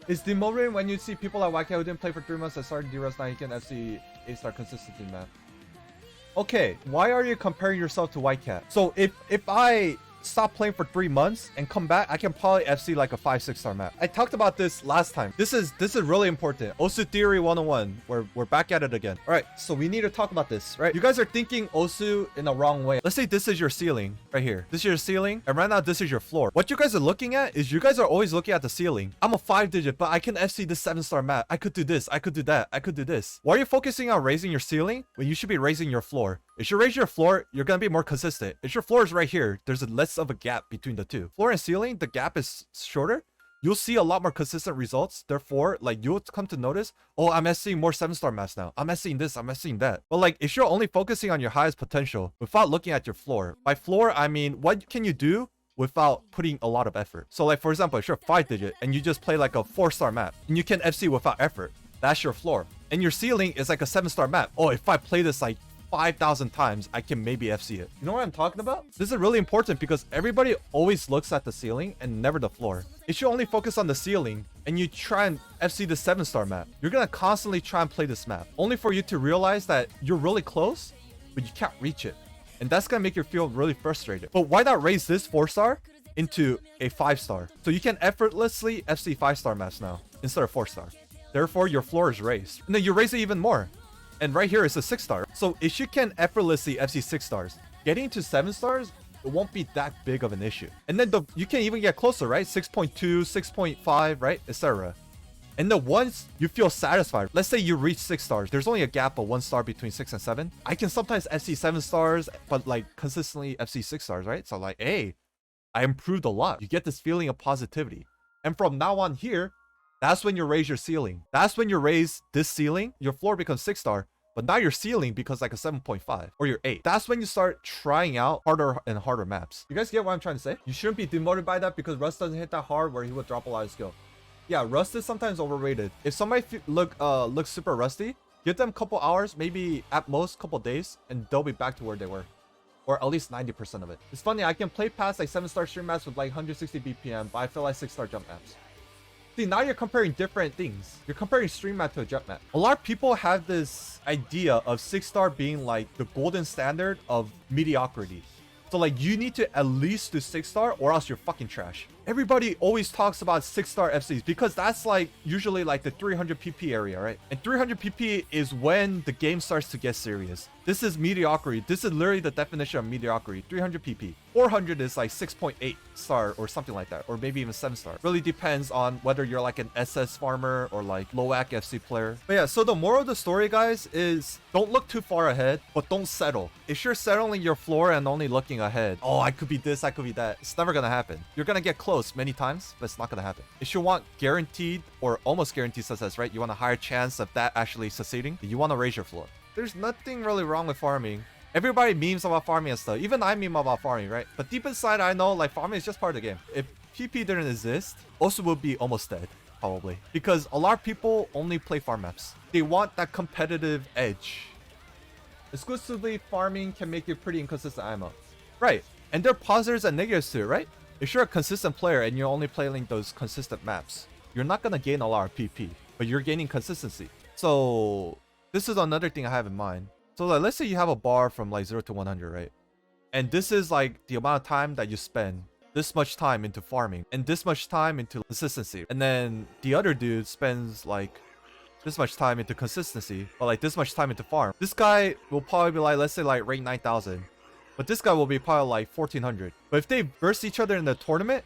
It's demotivating when you see people like YK who didn't play for 3 months and started D-Rust, now he can FC A-star consistently, man. Okay, why are you comparing yourself to YK? So if I stop playing for 3 months and come back, I can probably FC like a 5-6 star map. I talked about this last time. This is really important. Osu Theory 101. We're back at it again. All right, so we need to talk about this, right? You guys are thinking Osu in the wrong way. Let's say this is your ceiling right here. This is your ceiling, and right now this is your floor. What you guys are looking at is you guys are always looking at the ceiling. I'm a 5-digit, but I can FC this 7-star map. I could do this. I could do that. I could do this. Why are you focusing on raising your ceiling when you should be raising your floor? If you raise your floor, you're gonna be more consistent. If your floor is right here, there's a less of a gap between the two. Floor and ceiling, the gap is shorter. You'll see a lot more consistent results. Therefore, like, you'll come to notice, oh, I'm SCing more 7-star maps now. I'm SCing this, I'm SCing that. But like, if you're only focusing on your highest potential without looking at your floor, by floor, I mean, what can you do without putting a lot of effort? So like, for example, if you're a 5-digit and you just play like a 4-star map and you can FC without effort, that's your floor. And your ceiling is like a 7-star map. Oh, if I play this like 5,000 times, I can maybe FC it. You know what I'm talking about? This is really important because everybody always looks at the ceiling and never the floor. If you only focus on the ceiling and you try and FC the 7-star map, you're gonna constantly try and play this map, only for you to realize that you're really close, but you can't reach it. And that's gonna make you feel really frustrated. But why not raise this 4-star into a 5-star? So you can effortlessly FC 5-star maps now instead of 4-star. Therefore, your floor is raised. And then you raise it even more. And right here is a 6-star. So if you can effortlessly FC 6 stars, getting to 7 stars, it won't be that big of an issue. And then you can even get closer, right? 6.2, 6.5, right? Etc. And then once you feel satisfied, let's say you reach 6 stars, there's only a gap of 1 star between 6 and 7. I can sometimes FC 7 stars, but like consistently FC 6 stars, right? So like, hey, I improved a lot. You get this feeling of positivity. And from now on here, that's when you raise your ceiling. That's when you raise this ceiling. Your floor becomes 6-star, but now your ceiling becomes like a 7.5 or your 8. That's when you start trying out harder and harder maps. You guys get what I'm trying to say? You shouldn't be demoted by that because Rust doesn't hit that hard where he would drop a lot of skill. Yeah, Rust is sometimes overrated. If somebody looks super rusty, give them a couple hours, maybe at most couple days, and they'll be back to where they were. Or at least 90% of it. It's funny, I can play past like 7-star stream maps with like 160 BPM, but I feel like 6-star jump maps. See, now you're comparing different things. You're comparing stream map to a jump map. A lot of people have this idea of 6-star being like the golden standard of mediocrity. So like, you need to at least do 6-star or else you're fucking trash. Everybody always talks about 6-star FCs because that's like usually like the 300 PP area, right? And 300 PP is when the game starts to get serious. This is mediocrity. This is literally the definition of mediocrity. 300 PP. 400 is like 6.8 star or something like that, or maybe even 7-star. Really depends on whether you're like an SS farmer or like low-AC FC player. But yeah, so the moral of the story, guys, is don't look too far ahead, but don't settle. If you're settling your floor and only looking ahead, oh, I could be this, I could be that, it's never gonna happen. You're gonna get close many times, but it's not gonna happen. If you want guaranteed or almost guaranteed success, right? You want a higher chance of that actually succeeding, you want to raise your floor. There's nothing really wrong with farming. Everybody memes about farming and stuff. Even I meme about farming, right? But deep inside, I know like farming is just part of the game. If PP didn't exist, Osu would be almost dead, probably. Because a lot of people only play farm maps. They want that competitive edge. Exclusively farming can make you pretty inconsistent IMO. Right. And there are positives and negatives to it, right? If you're a consistent player and you're only playing those consistent maps, you're not going to gain a lot of PP, but you're gaining consistency. So this is another thing I have in mind. So like, let's say you have a bar from like 0 to 100, right? And this is like the amount of time that you spend this much time into farming and this much time into consistency. And then the other dude spends like this much time into consistency, but like this much time into farm. This guy will probably be like, let's say like rank 9,000. But this guy will be probably like 1400. But if they verse each other in the tournament,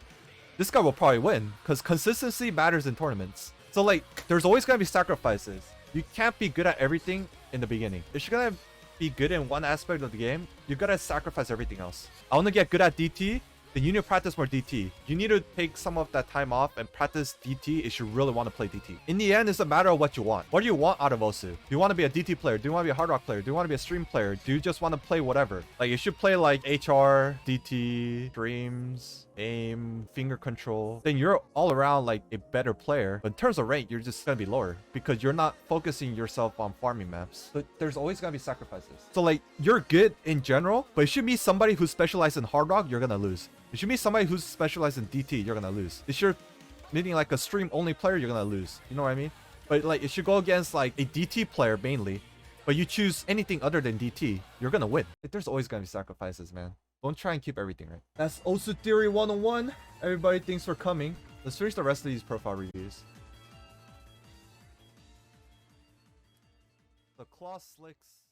this guy will probably win because consistency matters in tournaments. So like, there's always going to be sacrifices. You can't be good at everything in the beginning. If you're going to be good in one aspect of the game, you got to sacrifice everything else. I want to get good at DT, then you need to practice more DT. You need to take some of that time off and practice DT if you really want to play DT. In the end, it's a matter of what you want. What do you want out of Osu? Do you want to be a DT player? Do you want to be a hard rock player? Do you want to be a stream player? Do you just want to play whatever? Like, you should play like HR, DT, streams, aim, finger control. Then you're all around like a better player. But in terms of rank, you're just going to be lower because you're not focusing yourself on farming maps. But there's always going to be sacrifices. So like, you're good in general, but if you meet somebody who specializes in hard rock, you're going to lose. If you meet somebody who's specialized in DT, you're gonna lose. If you're meaning like a stream only player, you're gonna lose. You know what I mean? But like if you go against like a DT player mainly, but you choose anything other than DT, you're gonna win. Like, there's always gonna be sacrifices, man. Don't try and keep everything right. That's Osu Theory 101. Everybody thanks for coming. Let's finish the rest of these profile reviews. The Claw Slicks.